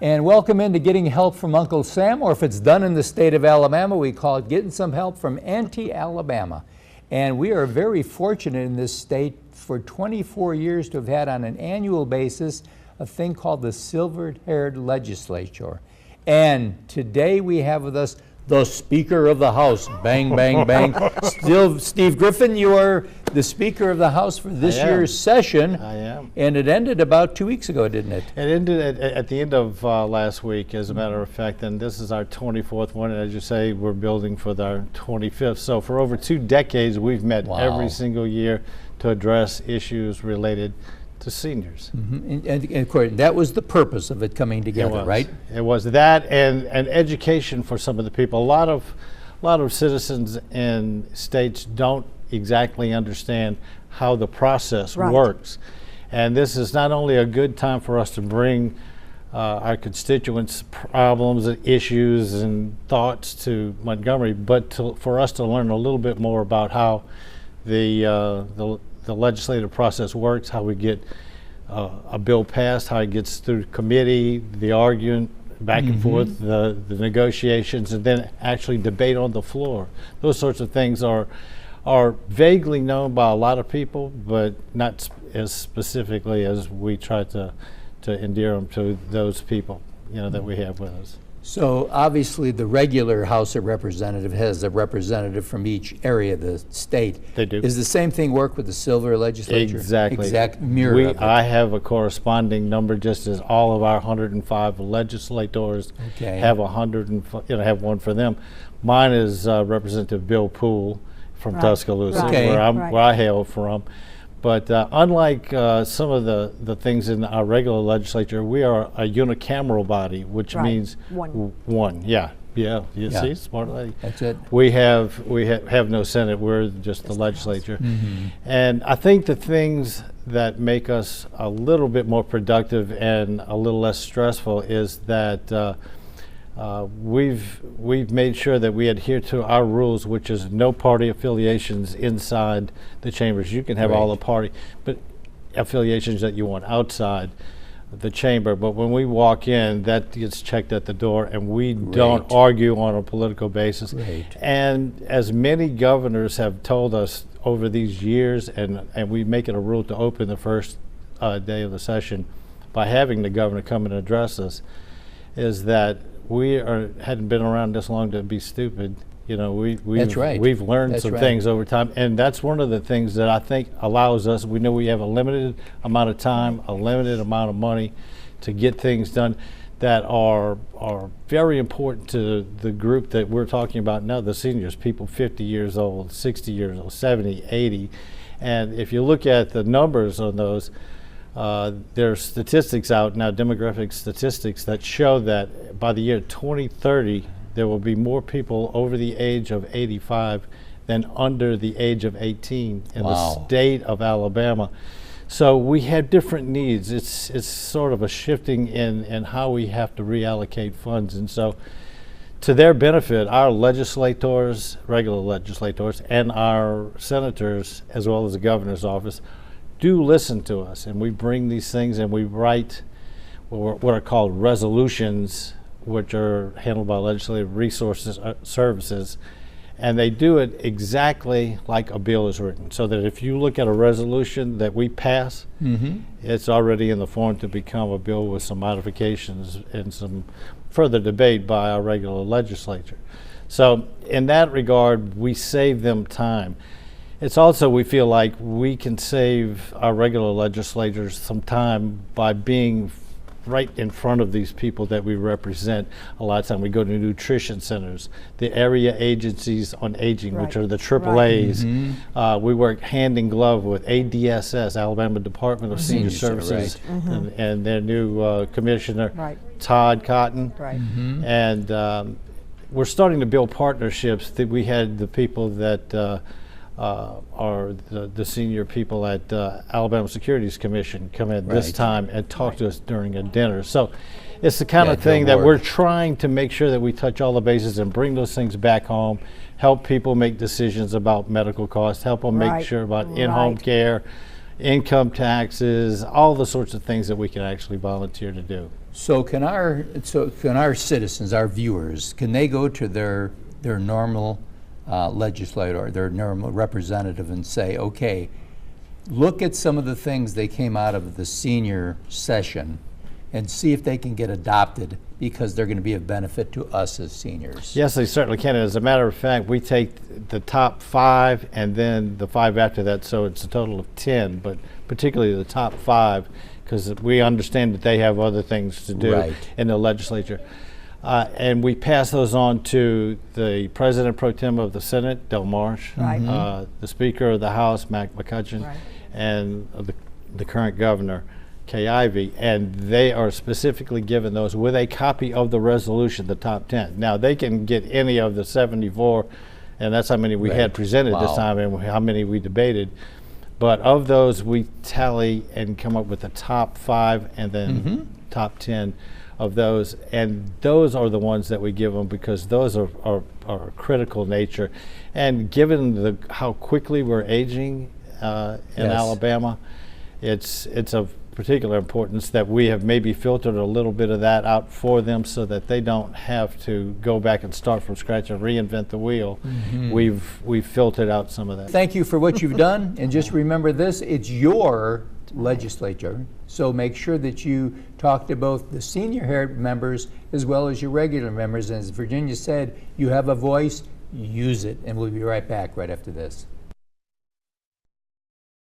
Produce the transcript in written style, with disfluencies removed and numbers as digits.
And welcome into Getting Help from Uncle Sam, or if it's done in the state of Alabama, we call it Getting Some Help from Auntie Alabama. And we are very fortunate in this state for 24 years to have had on an annual basis a thing called the Silver Haired Legislature. And today we have with us the Speaker of the House. Bang, bang, bang. Still, Steve Griffin, you are the Speaker of the House for this year's session. I am. And it ended about 2 weeks ago, didn't it? It ended at the end of last week, as a matter of fact, and this is our 24th one. And as you say, we're building for our 25th. So for over 2 decades, we've met every single year to address issues related to seniors. And of course, that was the purpose of it coming together, right? It was that and education for some of the people. A lot of citizens in states don't exactly understand how the process works. And this is not only a good time for us to bring our constituents' problems and issues and thoughts to Montgomery, but for us to learn a little bit more about how the legislative process works, how we get a bill passed, how it gets through committee, the argument back and forth, the negotiations, and then actually debate on the floor. Those sorts of things are vaguely known by a lot of people, but not as specifically as we try to endear them to those people, that we have with us. So obviously the regular House of Representatives has a representative from each area of the state. They do. Is the same thing work with the Silver Legislature? Exactly. Exact mirror of it. I have a corresponding number, just as all of our 105 legislators have have one for them. Mine is Representative Bill Poole from Tuscaloosa, where I hail from. But unlike some of the things in our regular legislature, we are a unicameral body, which means one. Yeah. You see, smart lady. That's it. We have no Senate. We're just the legislature. And I think the things that make us a little bit more productive and a little less stressful is that we've made sure that we adhere to our rules, which is no party affiliations inside the chambers. You can have all the party affiliations that you want outside the chamber, but when we walk in, that gets checked at the door, and we don't argue on a political basis. And as many governors have told us over these years, and we make it a rule to open the first day of the session by having the governor come and address us, is that we hadn't been around this long to be stupid. We've learned some things over time, and that's one of the things that I think allows us. We know we have a limited amount of time, a limited amount of money to get things done that are very important to the group that we're talking about now, the seniors, people 50 years old, 60 years old, 70, 80. And if you look at the numbers on those, there's statistics out now, demographic statistics, that show that by the year 2030, there will be more people over the age of 85 than under the age of 18 in the state of Alabama. So we have different needs. It's sort of a shifting in how we have to reallocate funds. And so to their benefit, our legislators, regular legislators, and our senators, as well as the governor's office, do listen to us, and we bring these things and we write what are called resolutions, which are handled by legislative resources services, and they do it exactly like a bill is written, so that if you look at a resolution that we pass, it's already in the form to become a bill with some modifications and some further debate by our regular legislature. So in that regard, we save them time. It's also, we feel like we can save our regular legislators some time by being right in front of these people that we represent. A lot of time we go to nutrition centers, the area agencies on aging, which are the AAAs. We work hand in glove with ADSS, Alabama Department of Senior Services, and their new commissioner, Todd Cotton. And we're starting to build partnerships. That we had the people that are the senior people at Alabama Securities Commission come in this time and talk to us during a dinner. So it's the kind of thing that we're trying to make sure that we touch all the bases and bring those things back home, help people make decisions about medical costs, help them make sure about in-home care, income taxes, all the sorts of things that we can actually volunteer to do. So can our citizens, our viewers, can they go to their normal legislator or their normal representative and say, okay, look at some of the things they came out of the senior session and see if they can get adopted because they're going to be of benefit to us as seniors? Yes, they certainly can. As a matter of fact, we take the top 5 and then the 5 after that, so it's a total of 10, but particularly the top 5, because we understand that they have other things to do Right. in the legislature. And we pass those on to the President Pro Tem of the Senate, Del Marsh, Right. the Speaker of the House, Mac McCutcheon, Right. and the current Governor, Kay Ivey, and they are specifically given those with a copy of the resolution, the top 10. Now, they can get any of the 74, and that's how many we Right. had presented Wow. this time and how many we debated. But of those, we tally and come up with the top 5 and then top 10 of those. And those are the ones that we give them because those are critical nature. And given how quickly we're aging in Yes. Alabama, it's of particular importance that we have maybe filtered a little bit of that out for them so that they don't have to go back and start from scratch and reinvent the wheel. We've filtered out some of that. Thank you for what you've done, and just remember this, it's your legislature, so make sure that you talk to both the senior haired members as well as your regular members, and as Virginia said, you have a voice, use it, and we'll be right back right after this.